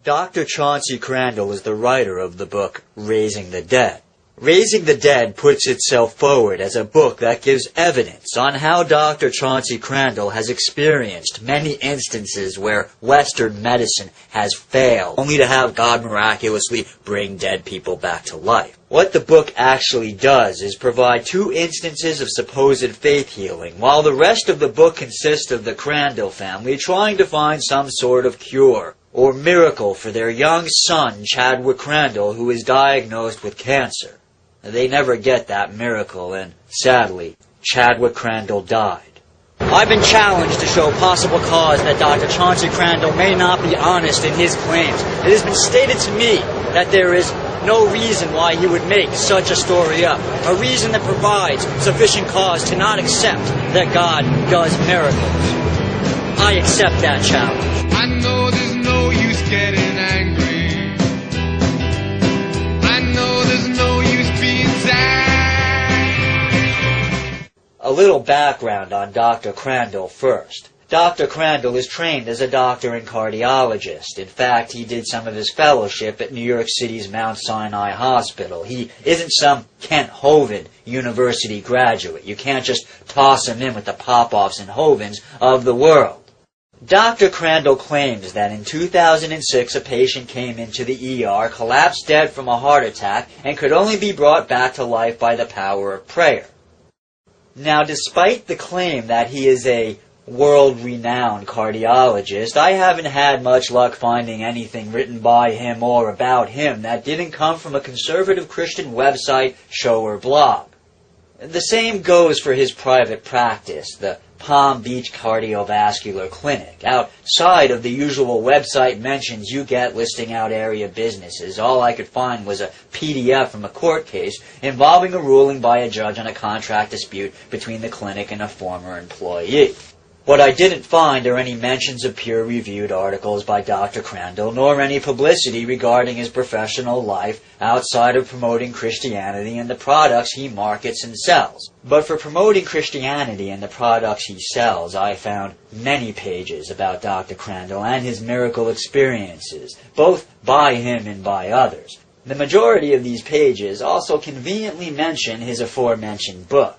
Dr. Chauncey Crandall is the writer of the book Raising the Dead. Raising the Dead puts itself forward as a book that gives evidence on how Dr. Chauncey Crandall has experienced many instances where Western medicine has failed, only to have God miraculously bring dead people back to life. What the book actually does is provide 2 instances of supposed faith healing, while the rest of the book consists of the Crandall family trying to find some sort of cure or miracle for their young son, Chadwick Crandall, who is diagnosed with cancer. They never get that miracle, and sadly, Chadwick Crandall died. I've been challenged to show possible cause that Dr. Chauncey Crandall may not be honest in his claims. It has been stated to me that there is no reason why he would make such a story up, a reason that provides sufficient cause to not accept that God does miracles. I accept that challenge. I know there's no use getting angry. I know there's no use being sad. A little background on Dr. Crandall first. Dr. Crandall is trained as a doctor and cardiologist. In fact, he did some of his fellowship at New York City's Mount Sinai Hospital. He isn't some Kent Hovind University graduate. You can't just toss him in with the Popoffs and Hovinds of the world. Dr. Crandall claims that in 2006 a patient came into the ER, collapsed dead from a heart attack, and could only be brought back to life by the power of prayer. Now, despite the claim that he is a world-renowned cardiologist, I haven't had much luck finding anything written by him or about him that didn't come from a conservative Christian website, show, or blog. The same goes for his private practice, the Palm Beach Cardiovascular Clinic. Outside of the usual website mentions you get listing out area businesses, all I could find was a PDF from a court case involving a ruling by a judge on a contract dispute between the clinic and a former employee. What I didn't find are any mentions of peer-reviewed articles by Dr. Crandall, nor any publicity regarding his professional life outside of promoting Christianity and the products he markets and sells. But for promoting Christianity and the products he sells, I found many pages about Dr. Crandall and his miracle experiences, both by him and by others. The majority of these pages also conveniently mention his aforementioned book.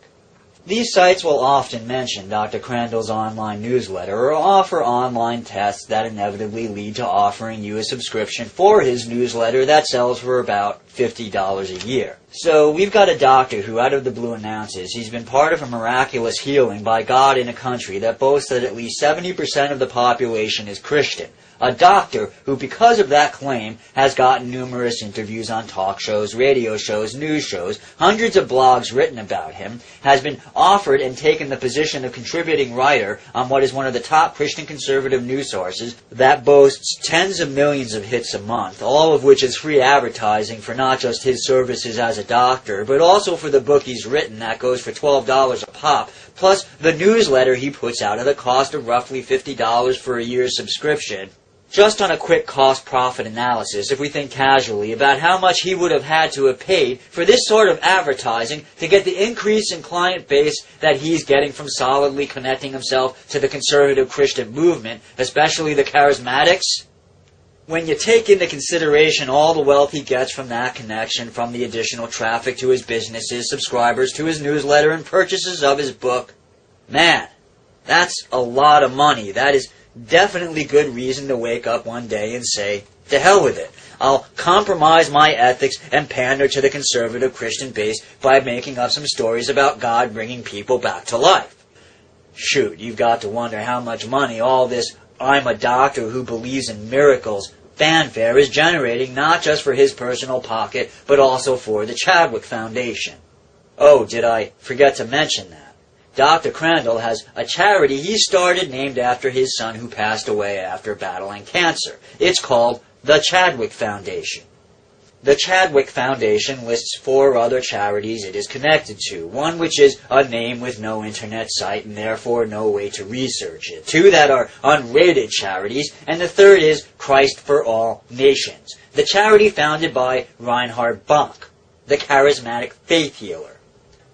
These sites will often mention Dr. Crandall's online newsletter or offer online tests that inevitably lead to offering you a subscription for his newsletter that sells for about $50 a year. So we've got a doctor who out of the blue announces he's been part of a miraculous healing by God in a country that boasts that at least 70% of the population is Christian. A doctor who, because of that claim, has gotten numerous interviews on talk shows, radio shows, news shows, hundreds of blogs written about him, has been offered and taken the position of contributing writer on what is one of the top Christian conservative news sources that boasts tens of millions of hits a month, all of which is free advertising for not just his services as a doctor, but also for the book he's written that goes for $12 a pop, plus the newsletter he puts out at a cost of roughly $50 for a year's subscription. Just on a quick cost-profit analysis, if we think casually about how much he would have had to have paid for this sort of advertising to get the increase in client base that he's getting from solidly connecting himself to the conservative Christian movement, especially the charismatics, when you take into consideration all the wealth he gets from that connection, from the additional traffic to his businesses, subscribers to his newsletter, and purchases of his book, man, that's a lot of money. That is definitely good reason to wake up one day and say, to hell with it. I'll compromise my ethics and pander to the conservative Christian base by making up some stories about God bringing people back to life. Shoot, you've got to wonder how much money all this "I'm a doctor who believes in miracles" fanfare is generating, not just for his personal pocket, but also for the Chadwick Foundation. Oh, did I forget to mention that? Dr. Crandall has a charity he started named after his son who passed away after battling cancer. It's called the Chadwick Foundation. The Chadwick Foundation lists 4 other charities it is connected to, one which is a name with no internet site and therefore no way to research it, 2 that are unrated charities, and the third is Christ for All Nations, the charity founded by Reinhard Bonk, the charismatic faith healer.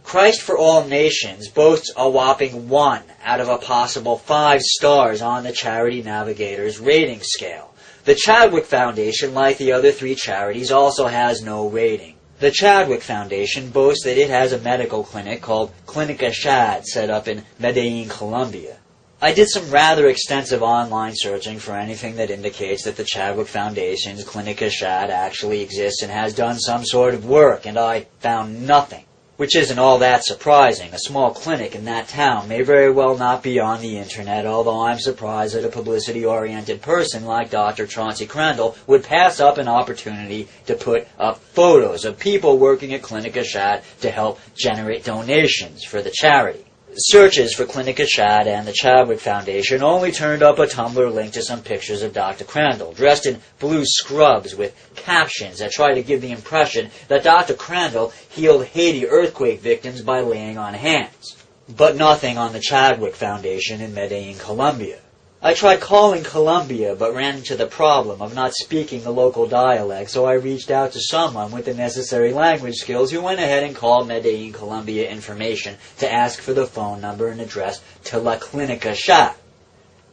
Christ for All Nations boasts a whopping 1 out of a possible 5 stars on the Charity Navigator's rating scale. The Chadwick Foundation, like the other three charities, also has no rating. The Chadwick Foundation boasts that it has a medical clinic called Clinica Shad set up in Medellin, Colombia. I did some rather extensive online searching for anything that indicates that the Chadwick Foundation's Clinica Shad actually exists and has done some sort of work, and I found nothing. Which isn't all that surprising. A small clinic in that town may very well not be on the internet, although I'm surprised that a publicity-oriented person like Dr. Chauncey Crandall would pass up an opportunity to put up photos of people working at Clinica Shad to help generate donations for the charity. Searches for Clinica Shad and the Chadwick Foundation only turned up a Tumblr link to some pictures of Dr. Crandall, dressed in blue scrubs with captions that try to give the impression that Dr. Crandall healed Haiti earthquake victims by laying on hands. But nothing on the Chadwick Foundation in Medellin, Colombia. I tried calling Colombia, but ran into the problem of not speaking the local dialect, so I reached out to someone with the necessary language skills who went ahead and called Medellin, Colombia information to ask for the phone number and address to La Clinica Shad.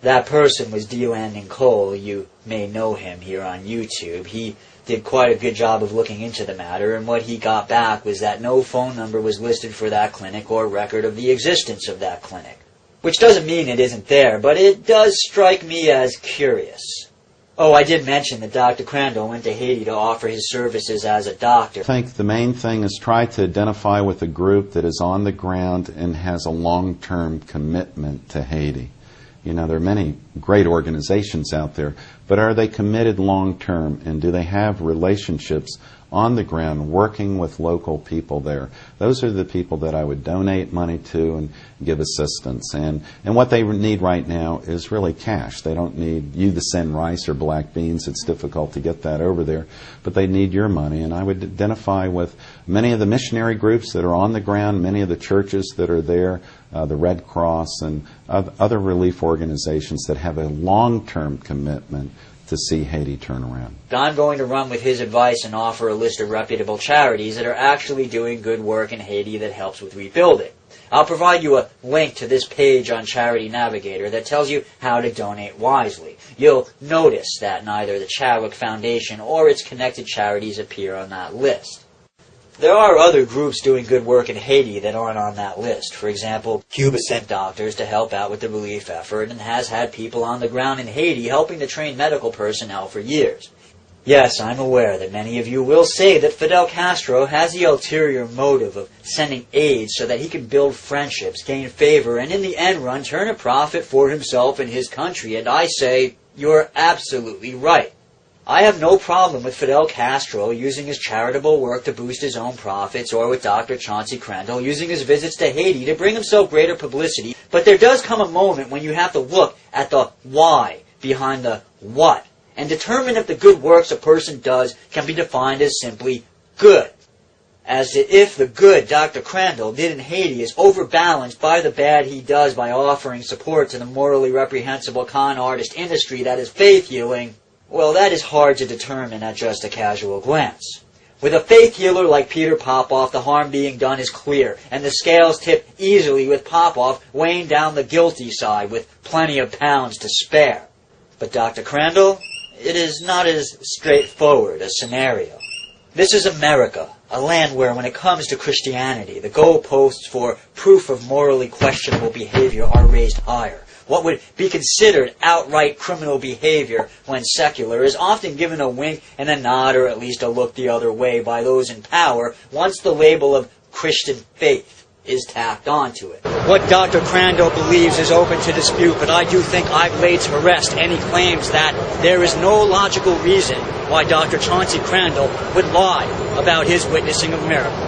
That person was D. Cole. You may know him here on YouTube. He did quite a good job of looking into the matter, and what he got back was that no phone number was listed for that clinic or record of the existence of that clinic. Which doesn't mean it isn't there, but it does strike me as curious. Oh, I did mention that Dr. Crandall went to Haiti to offer his services as a doctor. I think the main thing is try to identify with a group that is on the ground and has a long-term commitment to Haiti. You know, there are many great organizations out there, but are they committed long-term, and do they have relationships on the ground working with local people there? Those are the people that I would donate money to and give assistance. And what they need right now is really cash. They don't need you to send rice or black beans. It's difficult to get that over there. But they need your money. And I would identify with many of the missionary groups that are on the ground, many of the churches that are there, the Red Cross and other relief organizations that have a long-term commitment to see Haiti turn around. I'm going to run with his advice and offer a list of reputable charities that are actually doing good work in Haiti that helps with rebuilding. I'll provide you a link to this page on Charity Navigator that tells you how to donate wisely. You'll notice that neither the Chadwick Foundation or its connected charities appear on that list. There are other groups doing good work in Haiti that aren't on that list. For example, Cuba sent doctors to help out with the relief effort and has had people on the ground in Haiti helping to train medical personnel for years. Yes, I'm aware that many of you will say that Fidel Castro has the ulterior motive of sending aid so that he can build friendships, gain favor, and in the end run turn a profit for himself and his country. And I say, you're absolutely right. I have no problem with Fidel Castro using his charitable work to boost his own profits, or with Dr. Chauncey Crandall using his visits to Haiti to bring himself greater publicity, but there does come a moment when you have to look at the why behind the what, and determine if the good works a person does can be defined as simply good. As if the good Dr. Crandall did in Haiti is overbalanced by the bad he does by offering support to the morally reprehensible con artist industry that is faith healing, well, that is hard to determine at just a casual glance. With a faith healer like Peter Popoff, the harm being done is clear, and the scales tip easily with Popoff weighing down the guilty side with plenty of pounds to spare. But Dr. Crandall, it is not as straightforward a scenario. This is America, a land where, when it comes to Christianity, the goalposts for proof of morally questionable behavior are raised higher. What would be considered outright criminal behavior when secular is often given a wink and a nod, or at least a look the other way, by those in power once the label of Christian faith is tacked onto it. What Dr. Crandall believes is open to dispute, but I do think I've laid to rest any claims that there is no logical reason why Dr. Chauncey Crandall would lie about his witnessing of miracles.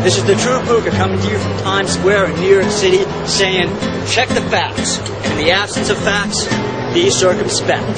This is the True Puka coming to you from Times Square in New York City, saying, check the facts. In the absence of facts, be circumspect.